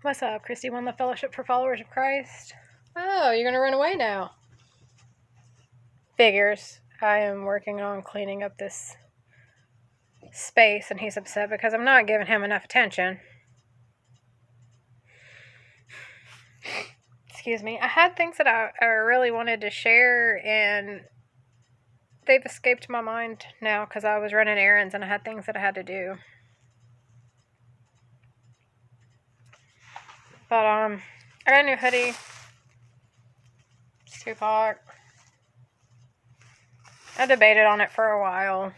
What's up, Christy? Won the Fellowship for Followers of Christ. Oh, you're gonna run away now. Figures. I am working on cleaning up this space, and he's upset because I'm not giving him enough attention. Excuse me. I had things that I really wanted to share, and they've escaped my mind now because I was running errands and I had things that I had to do. But, I got a new hoodie. It's Tupac. I debated on it for a while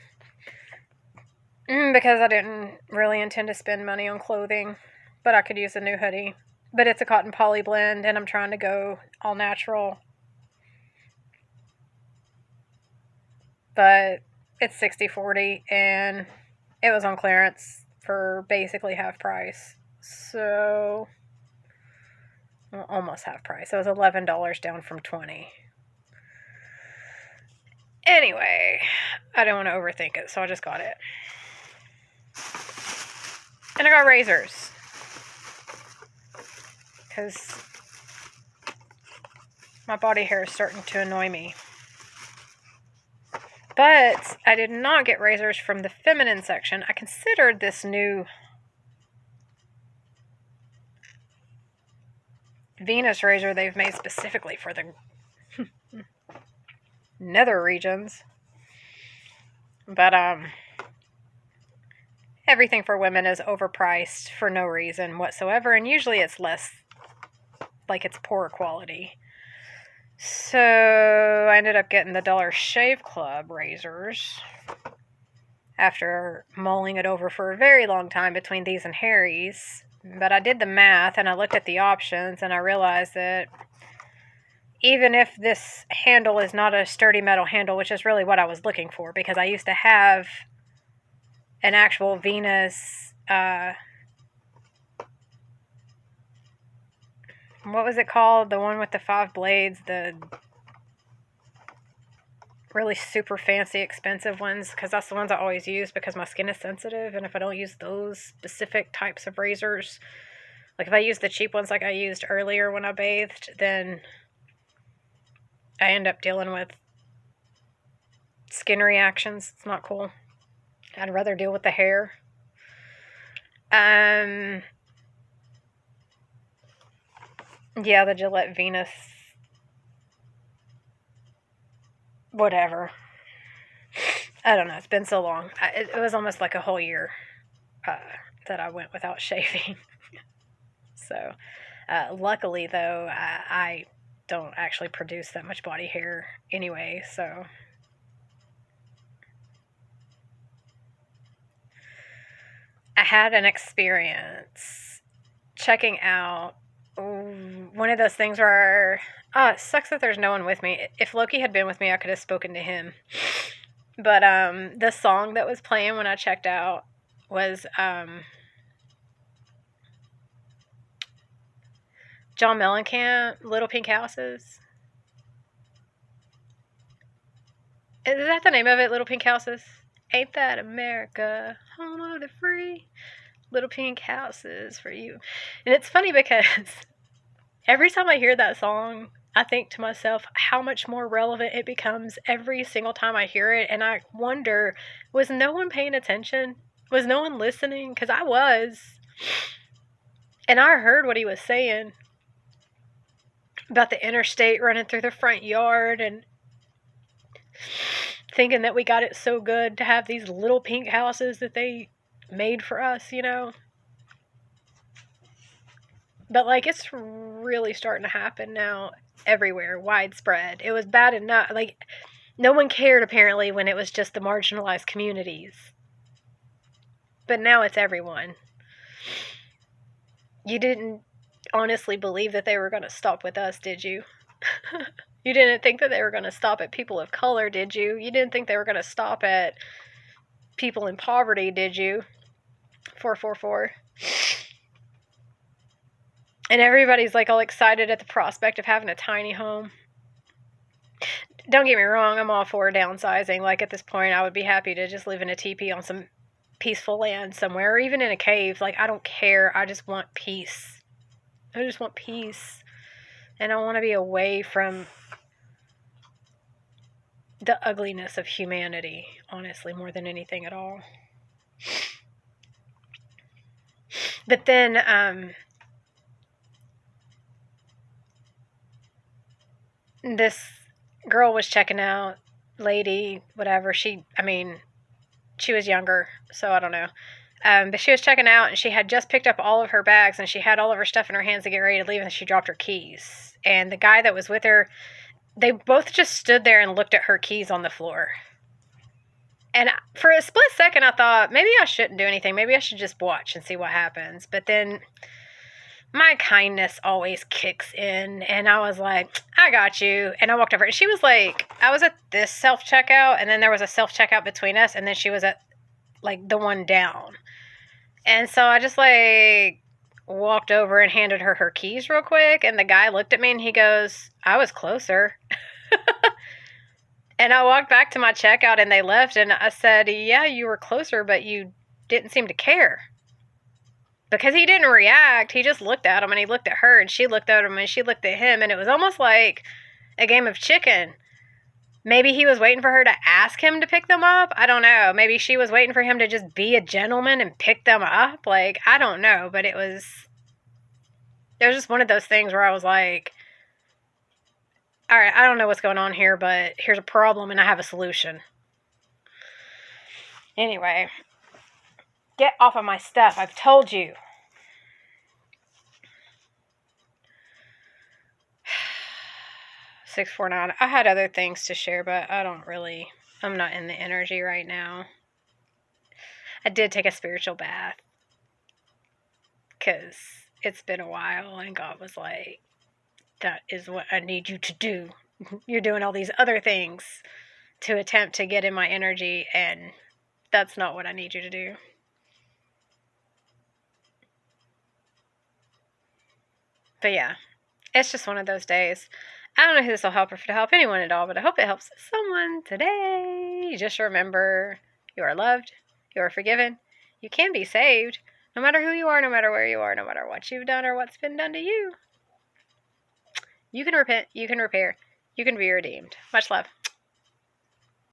because I didn't really intend to spend money on clothing, but I could use a new hoodie. But it's a cotton poly blend, and I'm trying to go all natural. But it's 60/40, and it was on clearance for basically half price. So, well, almost half price. It was $11 down from $20. Anyway, I don't want to overthink it, so I just got it. And I got razors. Because my body hair is starting to annoy me. But I did not get razors from the feminine section. I considered this new Venus razor they've made specifically for the nether regions. But everything for women is overpriced for no reason whatsoever, and usually it's less, like it's poorer quality. So I ended up getting the Dollar Shave Club razors after mulling it over for a very long time between these and Harry's. But I did the math and I looked at the options and I realized that even if this handle is not a sturdy metal handle, which is really what I was looking for, because I used to have an actual Venus, what was it called? The one with the 5 blades, the really super fancy, expensive ones, because that's the ones I always use because my skin is sensitive, and if I don't use those specific types of razors, like if I use the cheap ones like I used earlier when I bathed, then I end up dealing with skin reactions. It's not cool. I'd rather deal with the hair. Yeah, the Gillette Venus, whatever. I don't know. It's been so long. It was almost like a whole year that I went without shaving. So, luckily, though, I don't actually produce that much body hair anyway, so I had an experience checking out one of those things where, it sucks that there's no one with me. If Loki had been with me, I could have spoken to him. But the song that was playing when I checked out was John Mellencamp, Little Pink Houses. Is that the name of it, Little Pink Houses? Ain't that America, home of the free? Little pink houses for you. And it's funny because every time I hear that song, I think to myself how much more relevant it becomes every single time I hear it. And I wonder, was no one paying attention? Was no one listening? Because I was. And I heard what he was saying about the interstate running through the front yard and thinking that we got it so good to have these little pink houses that they made for us, you know. But like it's really starting to happen now everywhere, widespread. It was bad enough, like no one cared apparently when it was just the marginalized communities. But now it's everyone. You didn't honestly believe that they were going to stop with us, did you? You didn't think that they were going to stop at people of color, did you? You didn't think they were going to stop at people in poverty, did you? 444. And everybody's like all excited at the prospect of having a tiny home. Don't get me wrong, I'm all for downsizing. Like at this point, I would be happy to just live in a teepee on some peaceful land somewhere, or even in a cave. Like I don't care. I just want peace. I just want peace. And I want to be away from the ugliness of humanity, honestly, more than anything at all. But then, this girl was checking out, lady, whatever. She was younger, so I don't know. But she was checking out, and she had just picked up all of her bags, and she had all of her stuff in her hands to get ready to leave, and she dropped her keys. And the guy that was with her, they both just stood there and looked at her keys on the floor. And for a split second, I thought, maybe I shouldn't do anything. Maybe I should just watch and see what happens. But then my kindness always kicks in, and I was like, I got you. And I walked over, and she was like, I was at this self-checkout, and then there was a self-checkout between us, and then she was at, like, the one down. And so I just, like, walked over and handed her her keys real quick, and the guy looked at me, and he goes, I was closer. And I walked back to my checkout, and they left, and I said, yeah, you were closer, but you didn't seem to care. Because he didn't react. He just looked at him, and he looked at her, and she looked at him, and she looked at him, and it was almost like a game of chicken. Maybe he was waiting for her to ask him to pick them up. I don't know. Maybe she was waiting for him to just be a gentleman and pick them up. Like, I don't know, but it was just one of those things where I was like, all right, I don't know what's going on here, but here's a problem, and I have a solution. Anyway, get off of my stuff. I've told you. $649. I had other things to share, but I'm not in the energy right now. I did take a spiritual bath because it's been a while, and God was like, that is what I need you to do. You're doing all these other things to attempt to get in my energy, and that's not what I need you to do. But yeah, it's just one of those days. I don't know who this will help or if it'll help anyone at all, but I hope it helps someone today. Just remember, you are loved, you are forgiven, you can be saved, no matter who you are, no matter where you are, no matter what you've done or what's been done to you. You can repent, you can repair, you can be redeemed. Much love.